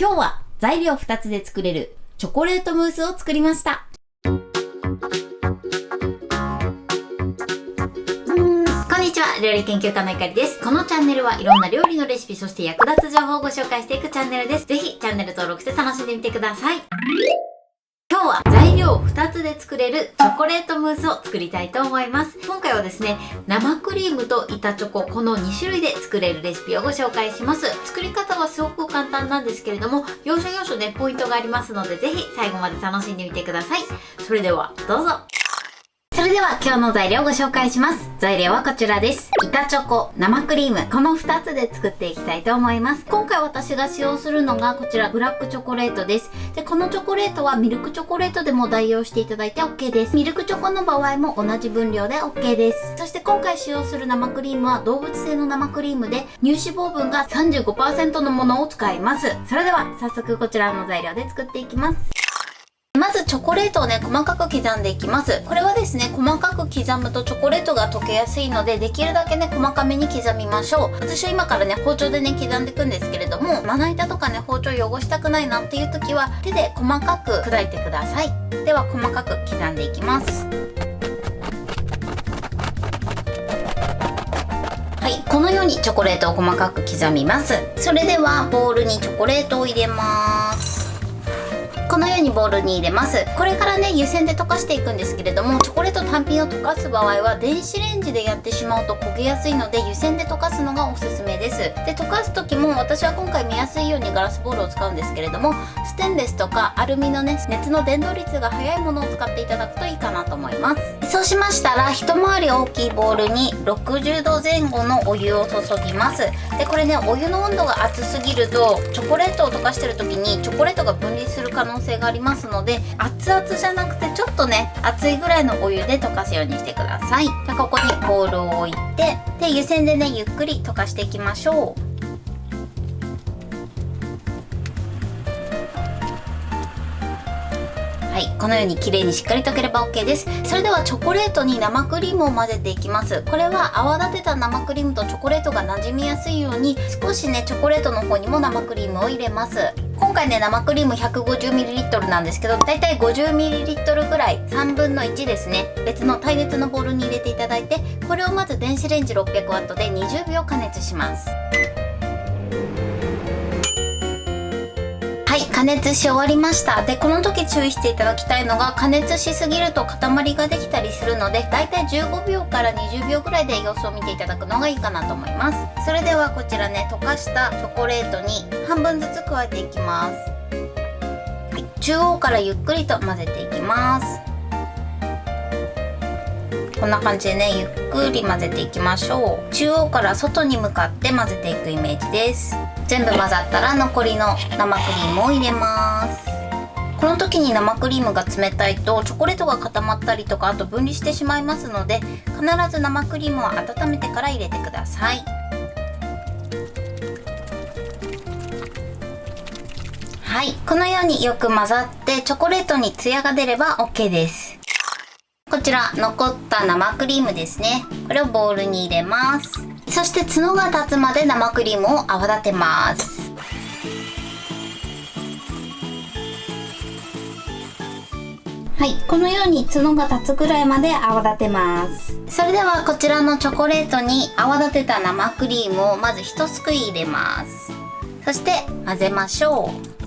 今日は材料2つで作れるチョコレートムースを作りました。こんにちは、料理研究家のいかりです。このチャンネルはいろんな料理のレシピ、そして役立つ情報をご紹介していくチャンネルです。ぜひチャンネル登録して楽しんでみてください。今日は材料2つで作れるチョコレートムースを作りたいと思います。今回はですね、生クリームと板チョコ、この2種類で作れるレシピをご紹介します。作り方はすごく簡単なんですけれども、要所要所ね、ポイントがありますので、ぜひ最後まで楽しんでみてください。それではどうぞ。それでは今日の材料をご紹介します。材料はこちらです。板チョコ、生クリーム、この2つで作っていきたいと思います。今回私が使用するのがこちらブラックチョコレートです。で、このチョコレートはミルクチョコレートでも代用していただいて OK です。ミルクチョコの場合も同じ分量で OK です。そして今回使用する生クリームは動物性の生クリームで乳脂肪分が 35% のものを使います。それでは早速こちらの材料で作っていきます。まずチョコレートをね、細かく刻んでいきます。これはですね、細かく刻むとチョコレートが溶けやすいので、できるだけね、細かめに刻みましょう。私は今からね、包丁でね、刻んでいくんですけれども、まな板とかね、包丁汚したくないなっていう時は、手で細かく砕いてください。では、細かく刻んでいきます。はい、このようにチョコレートを細かく刻みます。それでは、ボウルにチョコレートを入れます。このようにボウルに入れます。これからね、湯煎で溶かしていくんですけれども、チョコレート単品を溶かす場合は電子レンジでやってしまうと焦げやすいので、湯煎で溶かすのがおすすめです。で、溶かす時も私は今回見やすいようにガラスボウルを使うんですけれども、ステンレスとかアルミのね、熱の伝導率が速いものを使っていただくといいかなと思います。そうしましたら、一回り大きいボウルに60度前後のお湯を注ぎます。で、これね、お湯の温度が熱すぎるとチョコレートを溶かしてる時にチョコレートが分離する可能性がありますので、熱々じゃなくてちょっとね、熱いぐらいのお湯で溶かすようにしてください。で、ここにボウルを置いて、で、湯煎でね、ゆっくり溶かしていきましょう。はい、このように綺麗にしっかり溶ければ OK です。それではチョコレートに生クリームを混ぜていきます。これは泡立てた生クリームとチョコレートが馴染みやすいように、少しね、チョコレートの方にも生クリームを入れます。今回ね、生クリーム 150ml なんですけど、だいたい 50ml ぐらい、3分の1ですね、別の耐熱のボウルに入れていただいて、これをまず電子レンジ 600W で20秒加熱します。はい、加熱し終わりました。で、この時注意していただきたいのが、加熱しすぎると塊ができたりするので、だいたい15秒から20秒ぐらいで様子を見ていただくのがいいかなと思います。それではこちらね、溶かしたチョコレートに半分ずつ加えていきます。はい、中央からゆっくりと混ぜていきます。こんな感じでね、ゆっくり混ぜていきましょう。中央から外に向かって混ぜていくイメージです。全部混ざったら残りの生クリームを入れます。この時に生クリームが冷たいとチョコレートが固まったりとか、あと分離してしまいますので、必ず生クリームを温めてから入れてください。はい、このようによく混ざってチョコレートにツヤが出れば OK です。こちら残った生クリームですね。これをボウルに入れます。そして角が立つまで生クリームを泡立てます。はい、このように角が立つぐらいまで泡立てます。それではこちらのチョコレートに泡立てた生クリームをまず一すくい入れます。そして混ぜましょう。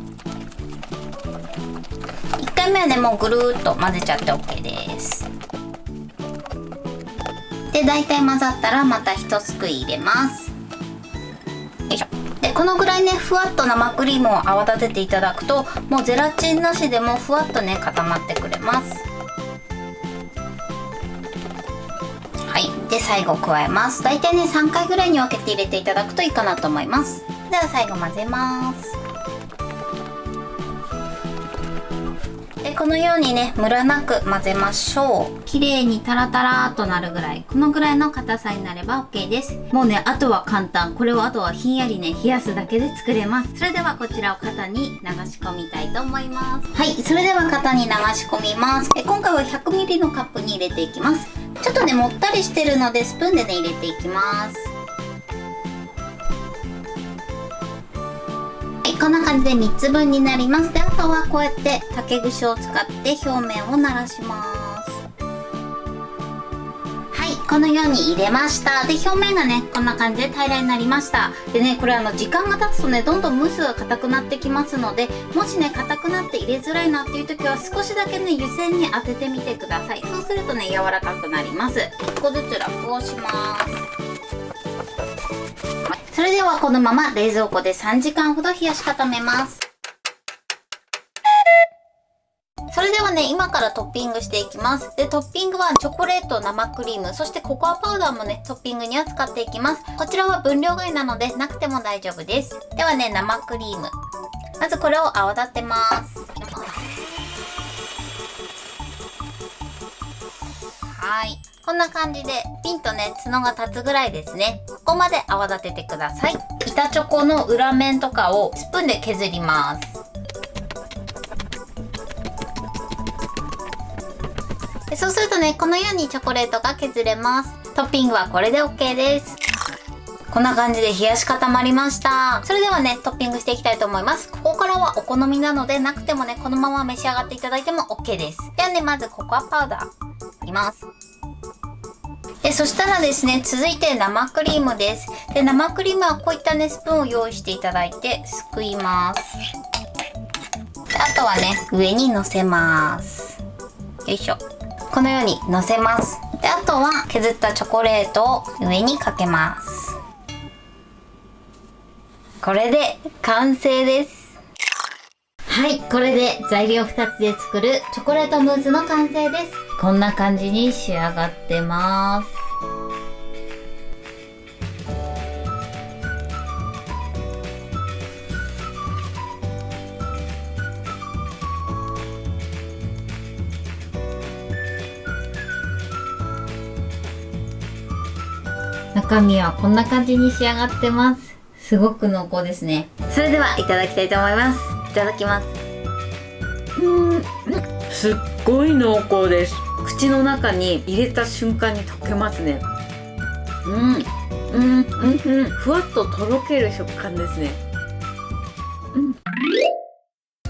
1回目はね、もうぐるーっと混ぜちゃって OK です。で、大体混ざったらまた一すくい入れます。よいしょ。で、このぐらいね、ふわっと生クリームを泡立てていただくと、もうゼラチンなしでもふわっとね、固まってくれます。はい。で、最後加えます。大体ね、3回ぐらいに分けて入れていただくといいかなと思います。では最後混ぜます。で、このようにね、ムラなく混ぜましょう。綺麗にタラタラーとなるぐらい、このぐらいの硬さになれば OK です。もうね、あとは簡単。これをあとはひんやりね、冷やすだけで作れます。それではこちらを型に流し込みたいと思います。はい、それでは型に流し込みます。今回は 100ml のカップに入れていきます。ちょっとね、もったりしてるのでスプーンでね、入れていきます。こんな感じで3つ分になります。で、あとはこうやって竹串を使って表面をならします。はい、このように入れました。で、表面がね、こんな感じで平らになりました。でね、これ時間が経つとね、どんどんムースが硬くなってきますので、もしね、硬くなって入れづらいなっていう時は少しだけね、湯煎に当ててみてください。そうするとね、柔らかくなります。1個ずつラップをします。それではこのまま冷蔵庫で3時間ほど冷やし固めます。それではね、今からトッピングしていきます。で、トッピングはチョコレート、生クリーム、そしてココアパウダーもね、トッピングには使っていきます。こちらは分量外なので、なくても大丈夫です。ではね、生クリーム。まずこれを泡立てます。はい。こんな感じで、ピンとね、角が立つぐらいですね。ここまで泡立ててください。板チョコの裏面とかをスプーンで削ります。でそうするとね、このようにチョコレートが削れます。トッピングはこれで OK です。こんな感じで冷やし固まりました。それではね、トッピングしていきたいと思います。ここからはお好みなので、なくてもね、このまま召し上がっていただいても OK です。ではね、まずココアパウダー入れます。で、そしたらですね、続いて生クリームです。で、生クリームはこういったね、スプーンを用意していただいて、すくいます。で、あとはね、上に乗せます。よいしょ。このように乗せます。で、あとは削ったチョコレートを上にかけます。これで完成です。はい、これで材料2つで作るチョコレートムースの完成です。こんな感じに仕上がってます。中身はこんな感じに仕上がってます。すごく濃厚ですね。それではいただきたいと思います。いただきます。すっごい濃厚です。口の中に入れた瞬間に溶けますね。ふわっととろける食感ですね。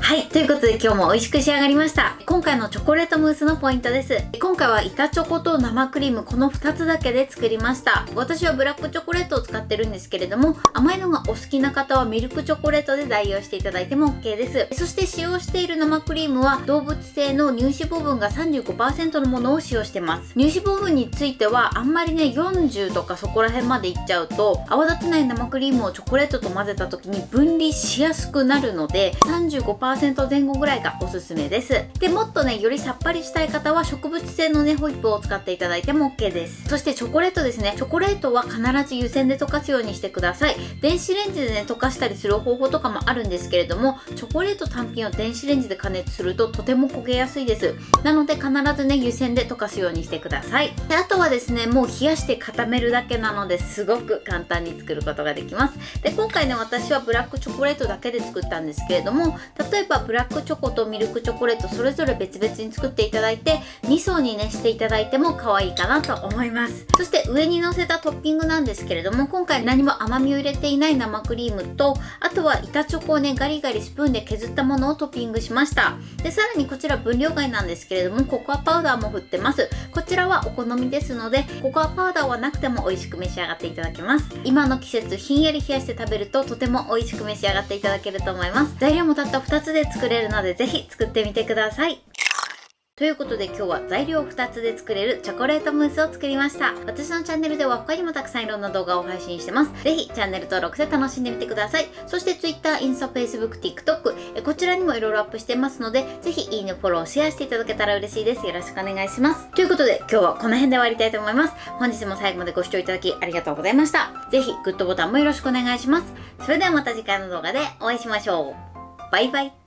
はい、ということで今日も美味しく仕上がりました。今回のチョコレートムースのポイントです。今回は板チョコと生クリームこの2つだけで作りました。私はブラックチョコレートを使ってるんですけれども、甘いのがお好きな方はミルクチョコレートで代用していただいても OK です。そして使用している生クリームは動物性の乳脂肪分が 35% のものを使用してます。乳脂肪分についてはあんまりね40とかそこら辺までいっちゃうと泡立てない生クリームをチョコレートと混ぜた時に分離しやすくなるので 35% 前後ぐらいがおすすめです。で、もっとねよりさっぱりしたい方は植物性のねホイップを使っていただいても OK です。そしてチョコレートですね。チョコレートは必ず湯煎で溶かすようにしてください。電子レンジでね溶かしたりする方法とかもあるんですけれども、チョコレート単品を電子レンジで加熱するととても焦げやすいです。なので必ずね湯煎で溶かすようにしてください。で、あとはですねもう冷やして固めるだけなのですごく簡単に作ることができます。で、今回ね私はブラックチョコレートだけで作ったんですけれども、例えばブラックチョコとミルクチョコレートそれぞれ別々に作っていただいて2層にねしていただいても可愛いかなと思います。そして上に乗せたトッピングなんですけれども、今回何も甘みを入れていない生クリームと、あとは板チョコをねガリガリスプーンで削ったものをトッピングしました。で、さらにこちら分量外なんですけれどもココアパウダーも振ってます。こちらはお好みですのでココアパウダーはなくても美味しく召し上がっていただけます。今の季節ひんやり冷やして食べるととても美味しく召し上がっていただけると思います。材料もたった2つで作れるのでぜひ作ってみてください。ということで今日は材料2つで作れるチョコレートムースを作りました。私のチャンネルでは他にもたくさんいろんな動画を配信してます。ぜひチャンネル登録して楽しんでみてください。そして Twitter、インスタ、Facebook、TikTok こちらにもいろいろアップしてますので、ぜひいいね、フォロー、シェアしていただけたら嬉しいです。よろしくお願いします。ということで今日はこの辺で終わりたいと思います。本日も最後までご視聴いただきありがとうございました。ぜひグッドボタンもよろしくお願いします。それではまた次回の動画でお会いしましょう。バイバイ。